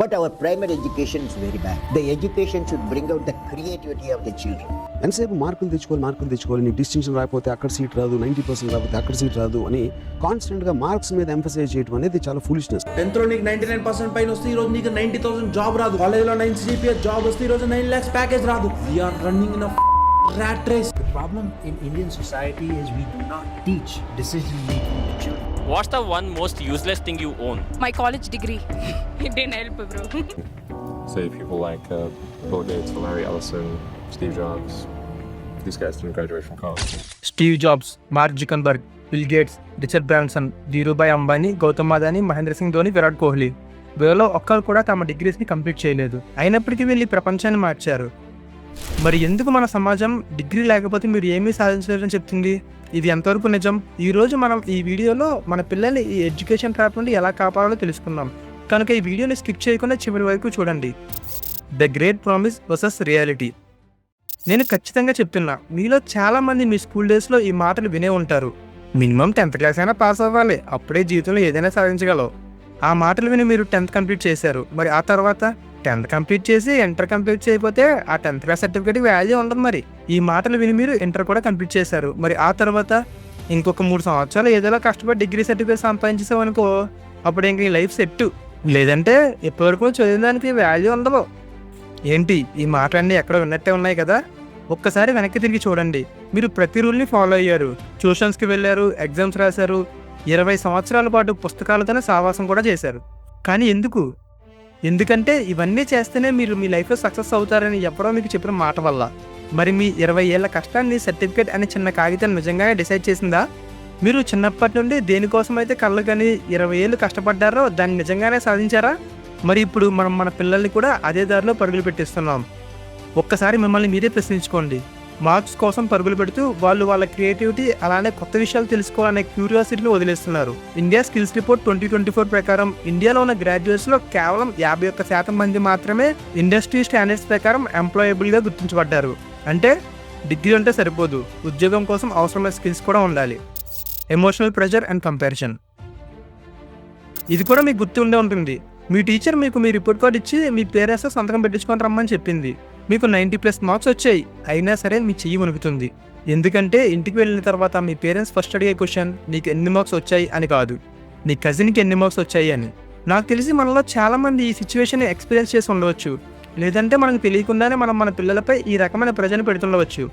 But our primary education is very bad. The education should bring out the creativity of the children. ఎంతసేపు మార్కులు తెచ్చుకోవాలి నీకు distinction రాకపోతే అక్కడ సీట్ రాదు, 90% రాకపోతే అక్కడ సీట్ రాదు అని కాన్స్టెంట్గా మార్క్స్ మీద ఎంఫసైజ్ చేయడం అనేది చాలా ఫూలిష్నెస్. 10th లో నీకు 99% పైన వస్తే ఈ రోజు నీకు 90,000 జాబ్ రాదు. కాలేజీలో 9 CGPA జాబ్ వస్తే ఈ రోజు 9 lakhs ప్యాకేజ్ రాదు. We are running in a rat race. The problem in Indian society is we do not teach decision making to children. What's the one most useless thing you own? My college degree. It didn't help, bro. Say people like Bill Gates, Larry Ellison, Steve Jobs. These guys didn't graduate from college. Steve Jobs, Mark Zuckerberg, Bill Gates, Richard Branson, Dhirubhai Ambani, Gautam Adani, Mahendra Singh Dhoni, Virat Kohli వీళ్ళలో ఒక్కరు కూడా తమ డిగ్రీస్ని complete చేయలేదు. అయినప్పటికీ వీళ్ళు ఈ ప్రపంచాన్ని మార్చారు. మరి ఎందుకు మన సమాజం డిగ్రీ లేకపోతే మీరు ఏమీ సాధించలేదని చెప్తుంది? ఇది ఎంతవరకు నిజం? ఈరోజు మనం ఈ వీడియోలో మన పిల్లల్ని ఈ ఎడ్యుకేషన్ ట్రాప్ నుండి ఎలా కాపాడాలో తెలుసుకుందాం. కనుక ఈ వీడియోని స్కిప్ చేయకుండా చివరి వరకు చూడండి. The great promise versus reality. నేను ఖచ్చితంగా చెప్తున్నా, మీలో చాలామంది మీ స్కూల్ డేస్లో ఈ మాటలు వినే ఉంటారు. మినిమం 10th క్లాస్ అయినా పాస్ అవ్వాలి, అప్పుడే జీవితంలో ఏదైనా సాధించగలవు. ఆ మాటలు విని మీరు 10th కంప్లీట్ చేశారు. మరి ఆ తర్వాత 10th కంప్లీట్ చేసి ఇంటర్ కంప్లీట్ చేయకపోతే ఆ 10th క్లాస్ సర్టిఫికేట్కి వాల్యూ ఉండదు. మరి ఈ మాటలు విని మీరు ఇంటర్ కూడా కంప్లీట్ చేశారు. మరి ఆ తర్వాత ఇంకొక 3 సంవత్సరాలు ఏదైనా కష్టపడి డిగ్రీ సర్టిఫికేట్ సంపాదించేసావు అనుకో, అప్పుడు ఇంక ఈ లైఫ్ సెట్. లేదంటే ఇప్పటివరకు చదివిన దానికి వాల్యూ ఉండదు. ఏంటి ఈ మాటలన్నీ ఎక్కడ ఉన్నట్టే ఉన్నాయి కదా? ఒక్కసారి వెనక్కి తిరిగి చూడండి. మీరు ప్రతి రూల్ని ఫాలో అయ్యారు, ట్యూషన్స్కి వెళ్ళారు, ఎగ్జామ్స్ రాశారు, 20 సంవత్సరాల పాటు పుస్తకాలతోనే సావాసం కూడా చేశారు. కానీ ఎందుకంటే ఇవన్నీ చేస్తేనే మీరు మీ లైఫ్లో సక్సెస్ అవుతారని ఎవరో మీకు చెప్పిన మాట వల్ల. మరి మీ 20 ఏళ్ల కష్టాన్ని సర్టిఫికేట్ అనే చిన్న కాగితం నిజంగానే డిసైడ్ చేసిందా? మీరు చిన్నప్పటి నుండి దేనికోసం అయితే కళ్ళు కానీ 20 ఏళ్ళు కష్టపడ్డారో దాన్ని నిజంగానే సాధించారా? మరి ఇప్పుడు మనం మన పిల్లల్ని కూడా అదే దారిలో పరుగులు పెట్టిస్తున్నాం. ఒక్కసారి మిమ్మల్ని మీరే ప్రశ్నించుకోండి. మార్క్స్ కోసం పరుగులు పెడుతూ వాళ్ళు వాళ్ళ క్రియేటివిటీ అలానే కొత్త విషయాలు తెలుసుకోవాలనే క్యూరియాసిటీని వదిలేస్తున్నారు. ఇండియా స్కిల్స్ రిపోర్ట్ 2024 ప్రకారం ఇండియాలో ఉన్న గ్రాడ్యుయేట్స్లో కేవలం 51% మంది మాత్రమే ఇండస్ట్రీ స్టాండర్డ్స్ ప్రకారం ఎంప్లాయబుల్గా గుర్తించబడ్డారు. అంటే డిగ్రీ అంటే సరిపోదు, ఉద్యోగం కోసం అవసరమైన స్కిల్స్ కూడా ఉండాలి. Emotional pressure and comparison. ఇది కూడా మీకు గుర్తు ఉండే ఉంటుంది. మీ టీచర్ మీకు మీ రిపోర్ట్ కార్డ్ ఇచ్చి మీ పేరెంట్స్తో సంతకం పెట్టించుకొని రమ్మని చెప్పింది. మీకు 90+ మార్క్స్ వచ్చాయి, అయినా సరే మీ చెయ్యి వణుకుతుంది. ఎందుకంటే ఇంటికి వెళ్ళిన తర్వాత మీ పేరెంట్స్ ఫస్ట్ అడిగే క్వశ్చన్ నీకు ఎన్ని మార్క్స్ వచ్చాయి అని కాదు, నీ కజిన్కి ఎన్ని మార్క్స్ వచ్చాయి అని. నాకు తెలిసి మనలో చాలామంది ఈ సిచ్యువేషన్ ఎక్స్పీరియన్స్ చేసి ఉండవచ్చు. లేదంటే మనకు తెలియకుండానే మనం మన పిల్లలపై ఈ రకమైన ప్రెజర్ని పెడుతుండవచ్చు.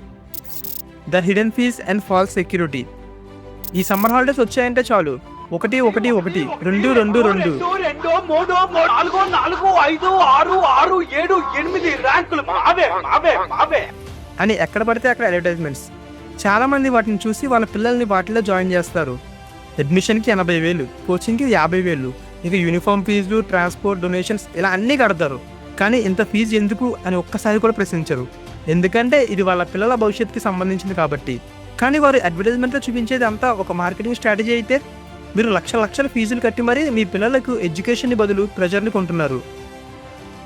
The hidden fees and false security. ఈ సమ్మర్ హాలిడేస్ వచ్చాయంటే చాలు 1 1 1 2 2 2 2 అని ఎక్కడ పడితే అక్కడ అడ్వర్టైజ్మెంట్స్. చాలామంది వాటిని చూసి వాళ్ళ పిల్లల్ని వాటిలో జాయిన్ చేస్తారు. అడ్మిషన్కి 80,000, కోచింగ్కి 50,000, ఇక యూనిఫామ్ ఫీజులు, ట్రాన్స్పోర్ట్, డొనేషన్స్ ఇలా అన్నీ కడతారు. కానీ ఇంత ఫీజు ఎందుకు అని ఒక్కసారి కూడా ప్రశ్నించరు. ఎందుకంటే ఇది వాళ్ళ పిల్లల భవిష్యత్తుకి సంబంధించింది కాబట్టి. కానీ వారు అడ్వర్టైజ్మెంట్లో చూపించేది అంతా ఒక మార్కెటింగ్ స్ట్రాటజీ అయితే మీరు లక్షల ఫీజులు కట్టి మరీ మీ పిల్లలకు ఎడ్యుకేషన్ని బదులు ప్రెజర్ని కొంటున్నారు.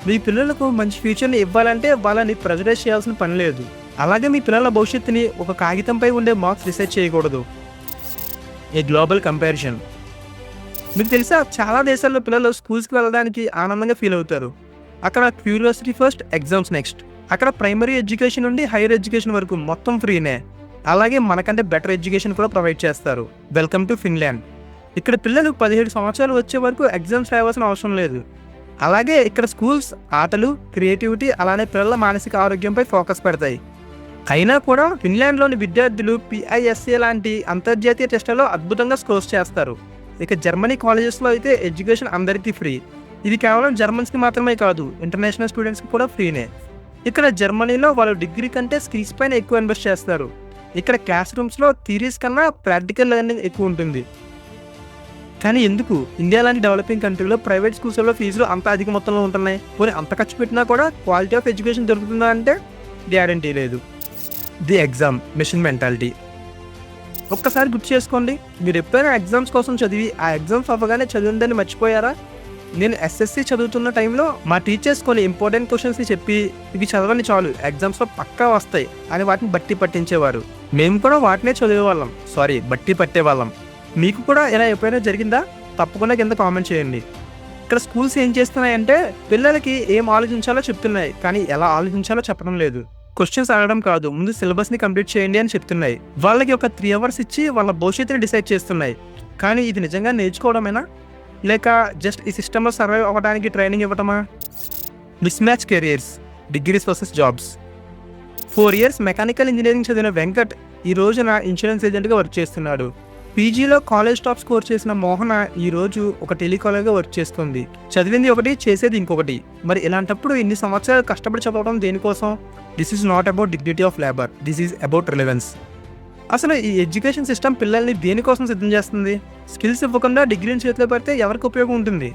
మీ పిల్లలకు మంచి ఫ్యూచర్ని ఇవ్వాలంటే వాళ్ళని ప్రెజరైజ్ చేయాల్సిన పని లేదు. అలాగే మీ పిల్లల భవిష్యత్తుని ఒక కాగితంపై ఉండే మార్క్స్ డిసైడ్ చేయకూడదు. A global comparison. మీకు తెలుసా, చాలా దేశాల్లో పిల్లలు స్కూల్స్కి వెళ్ళడానికి ఆనందంగా ఫీల్ అవుతారు. అక్కడ క్యూరియాసిటీ ఫస్ట్, ఎగ్జామ్స్ నెక్స్ట్. అక్కడ ప్రైమరీ ఎడ్యుకేషన్ నుండి హైయర్ ఎడ్యుకేషన్ వరకు మొత్తం ఫ్రీనే. అలాగే మనకంటే బెటర్ ఎడ్యుకేషన్ కూడా ప్రొవైడ్ చేస్తారు. Welcome to Finland. ఇక్కడ పిల్లలు 17 సంవత్సరాలు వచ్చే వరకు ఎగ్జామ్స్ రాయాల్సిన అవసరం లేదు. అలాగే ఇక్కడ స్కూల్స్ ఆటలు, క్రియేటివిటీ అలానే పిల్లల మానసిక ఆరోగ్యంపై ఫోకస్ పెడతాయి. అయినా కూడా ఫిన్లాండ్లోని విద్యార్థులు PISA లాంటి అంతర్జాతీయ టెస్టులలో అద్భుతంగా స్కోర్స్ చేస్తారు. ఇక జర్మనీ కాలేజెస్లో అయితే ఎడ్యుకేషన్ అందరికీ ఫ్రీ. ఇది కేవలం జర్మన్స్కి మాత్రమే కాదు, ఇంటర్నేషనల్ స్టూడెంట్స్కి కూడా ఫ్రీనే. ఇక్కడ జర్మనీలో వాళ్ళు డిగ్రీ కంటే స్కిల్స్ పైన ఎక్కువ ఇన్వెస్ట్ చేస్తారు. ఇక్కడ క్లాస్ రూమ్స్లో థియరీస్ కన్నా ప్రాక్టికల్ లెర్నింగ్ ఎక్కువ ఉంటుంది. కానీ ఎందుకు ఇండియా లాంటి డెవలపింగ్ కంట్రీలో ప్రైవేట్ స్కూల్స్లో ఫీజులు అంత అధిక మొత్తంలో ఉంటున్నాయి? పోనీ అంత ఖర్చు పెట్టినా కూడా క్వాలిటీ ఆఫ్ ఎడ్యుకేషన్ దొరుకుతుందా అంటే గ్యారంటీ లేదు. The examination mentality. ఒక్కసారి గుర్తు చేసుకోండి, మీరు ఎప్పుడైనా ఎగ్జామ్స్ కోసం చదివి ఆ ఎగ్జామ్స్ అవ్వగానే చదివిందని మర్చిపోయారా? నేను SSC చదువుతున్న టైంలో మా టీచర్స్ కొన్ని ఇంపార్టెంట్ క్వశ్చన్స్ని చెప్పి ఇవి చదవని చాలు ఎగ్జామ్స్లో పక్కా వస్తాయి అని వాటిని బట్టి పట్టించేవారు. మేము కూడా వాటినే చదివేవాళ్ళం, బట్టి పట్టేవాళ్ళం. మీకు కూడా ఇలా ఎప్పుడైనా జరిగిందా? తప్పకుండా కింద కామెంట్ చేయండి. ఇక్కడ స్కూల్స్ ఏం చేస్తున్నాయంటే పిల్లలకి ఏం ఆలోచించాలో చెప్తున్నాయి, కానీ ఎలా ఆలోచించాలో చెప్పడం లేదు. క్వశ్చన్స్ అడగడం కాదు, ముందు సిలబస్ని కంప్లీట్ చేయండి అని చెప్తున్నాయి. వాళ్ళకి ఒక 3 hours ఇచ్చి వాళ్ళ భవిష్యత్తుని డిసైడ్ చేస్తున్నాయి. కానీ ఇది నిజంగా నేర్చుకోవడమేనా, లేక జస్ట్ ఈ సిస్టంలో సర్వైవ్ అవ్వడానికి ట్రైనింగ్ ఇవ్వటమా? Mismatch careers, degrees versus jobs. 4 years mechanical engineering చదివిన వెంకట్ ఈ రోజున ఇన్సూరెన్స్ ఏజెంట్గా వర్క్ చేస్తున్నాడు. పీజీలో కాలేజ్ టాప్ స్కోర్ చేసిన మోహన ఈ రోజు ఒక టెలికాలర్గా వర్క్ చేస్తుంది. చదివింది ఒకటి, చేసేది ఇంకొకటి. మరి ఇలాంటప్పుడు ఇన్ని సంవత్సరాలు కష్టపడి చదవడం దేనికోసం? This is not about dignity of labour, this is about relevance. అసలు ఈ ఎడ్యుకేషన్ సిస్టమ్ పిల్లల్ని దేనికోసం సిద్ధం చేస్తుంది? స్కిల్స్ ఇవ్వకుండా డిగ్రీని చేతిలో పెడితే ఎవరికి ఉపయోగం ఉంటుంది?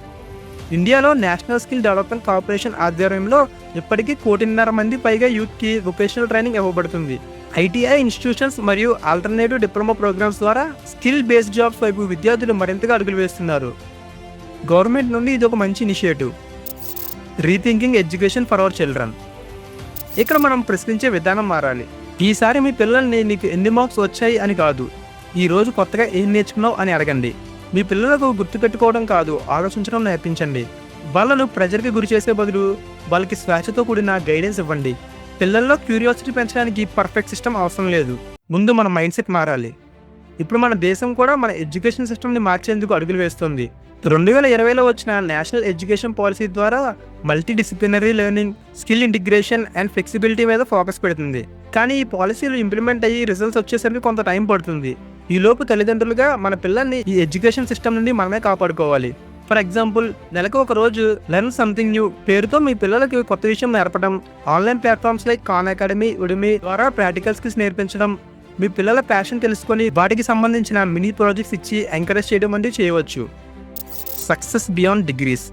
ఇండియాలో నేషనల్ స్కిల్ డెవలప్మెంట్ కార్పొరేషన్ ఆధ్వర్యంలో ఇప్పటికీ 1.5 కోటి మంది పైగా యూత్కి వొకేషనల్ ట్రైనింగ్ ఇవ్వబడుతుంది. ఐటీఐ ఇన్స్టిట్యూషన్స్ మరియు ఆల్టర్నేటివ్ డిప్లొమా ప్రోగ్రామ్స్ ద్వారా స్కిల్ బేస్డ్ జాబ్స్ వైపు విద్యార్థులు మరింతగా అడుగులు వేస్తున్నారు. గవర్నమెంట్ నుండి ఇది ఒక మంచి initiative. Rethinking education for our children. ఇక్కడ మనం ప్రశ్నించే విధానం మారాలి. ఈసారి మీ పిల్లల్ని నీకు ఎన్ని మార్క్స్ వచ్చాయి అని కాదు, ఈరోజు కొత్తగా ఏం నేర్చుకున్నావు అని అడగండి. మీ పిల్లలకు గుర్తుపెట్టుకోవడం కాదు, ఆలోచించడం నేర్పించండి. వాళ్ళను ప్రెజర్కి గురి చేసే బదులు వాళ్ళకి స్వేచ్ఛతో కూడిన గైడెన్స్ ఇవ్వండి. పిల్లల్లో క్యూరియాసిటీ పెంచడానికి పర్ఫెక్ట్ సిస్టమ్ అవసరం లేదు, ముందు మన మైండ్ సెట్ మారాలి. ఇప్పుడు మన దేశం కూడా మన ఎడ్యుకేషన్ సిస్టమ్ని మార్చేందుకు అడుగులు వేస్తుంది. 2020లో వచ్చిన నేషనల్ ఎడ్యుకేషన్ పాలసీ ద్వారా multi disciplinary learning, skill integration and flexibility మీద ఫోకస్ పెడుతుంది. కానీ ఈ పాలసీలు ఇంప్లిమెంట్ అయ్యి రిజల్ట్స్ వచ్చేసరికి కొంత టైం పడుతుంది. ఈలోపు తల్లిదండ్రులుగా మన పిల్లల్ని ఈ ఎడ్యుకేషన్ సిస్టమ్ నుండి మనమే కాపాడుకోవాలి. ఫర్ ఎగ్జాంపుల్, నెలకు ఒక రోజు లెర్న్ సంథింగ్ న్యూ పేరుతో మీ పిల్లలకి కొత్త విషయం నేర్పడం, online platforms like Khan Academy, Udemy ద్వారా ప్రాక్టికల్ స్కిల్స్ నేర్పించడం, మీ పిల్లల ప్యాషన్ తెలుసుకొని వాటికి సంబంధించిన మినీ ప్రాజెక్ట్స్ ఇచ్చి ఎంకరేజ్ చేయడం వంటివి చేయవచ్చు. Success beyond degrees.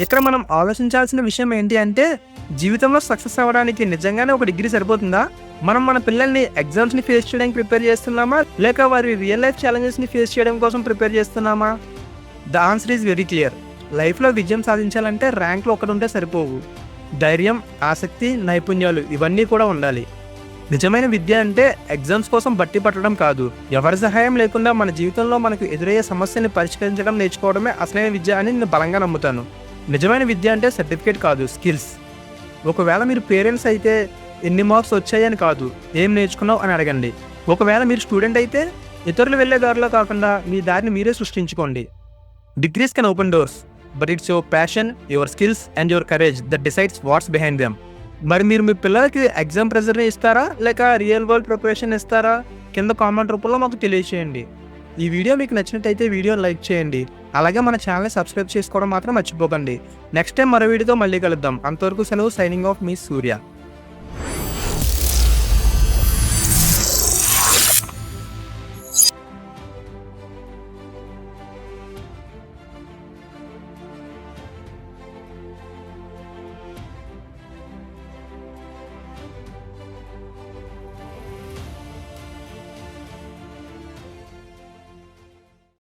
ఇక్కడ మనం ఆలోచించాల్సిన విషయం ఏంటి అంటే, జీవితంలో సక్సెస్ అవ్వడానికి నిజంగానే ఒక డిగ్రీ సరిపోతుందా? మనం మన పిల్లల్ని ఎగ్జామ్స్ని ఫేస్ చేయడానికి ప్రిపేర్ చేస్తున్నామా, లేక వారి రియల్ లైఫ్ ఛాలెంజెస్ని ఫేస్ చేయడం కోసం ప్రిపేర్ చేస్తున్నామా? The answer is very clear. లైఫ్లో విజయం సాధించాలంటే ర్యాంక్లో ఒకటి ఉంటే సరిపోవు. ధైర్యం, ఆసక్తి, నైపుణ్యాలు ఇవన్నీ కూడా ఉండాలి. నిజమైన విద్య అంటే ఎగ్జామ్స్ కోసం బట్టి పట్టడం కాదు, ఎవరి సహాయం లేకుండా మన జీవితంలో మనకు ఎదురయ్యే సమస్యని పరిష్కరించడం నేర్చుకోవడమే అసలైన విద్య అని నేను బలంగా నమ్ముతాను. నిజమైన విద్య అంటే సర్టిఫికేట్ కాదు, స్కిల్స్. ఒకవేళ మీరు పేరెంట్స్ అయితే ఎన్ని మార్క్స్ వచ్చాయని కాదు, ఏం నేర్చుకున్నావు అని అడగండి. ఒకవేళ మీరు స్టూడెంట్ అయితే ఇతరులు వెళ్ళే దారిలో కాకుండా మీ దారిని మీరే సృష్టించుకోండి. Degrees can open doors, but it's your passion, your skills and your courage that decides what's behind them. మరి మీరు మీ పిల్లలకి ఎగ్జామ్ ప్రెజర్ని ఇస్తారా, లేక రియల్ వరల్డ్ ప్రిపరేషన్ ఇస్తారా? కింద కామెంట్ రూపంలో మాకు తెలియజేయండి. ఈ వీడియో మీకు నచ్చినట్టయితే వీడియోని లైక్ చేయండి. అలాగే మన ఛానల్ని సబ్స్క్రైబ్ చేసుకోవడం మాత్రం మర్చిపోకండి. నెక్స్ట్ టైం మరో వీడియోతో మళ్ళీ కలుద్దాం. అంతవరకు సెలవు. సైనింగ్ ఆఫ్ మీ సూర్య.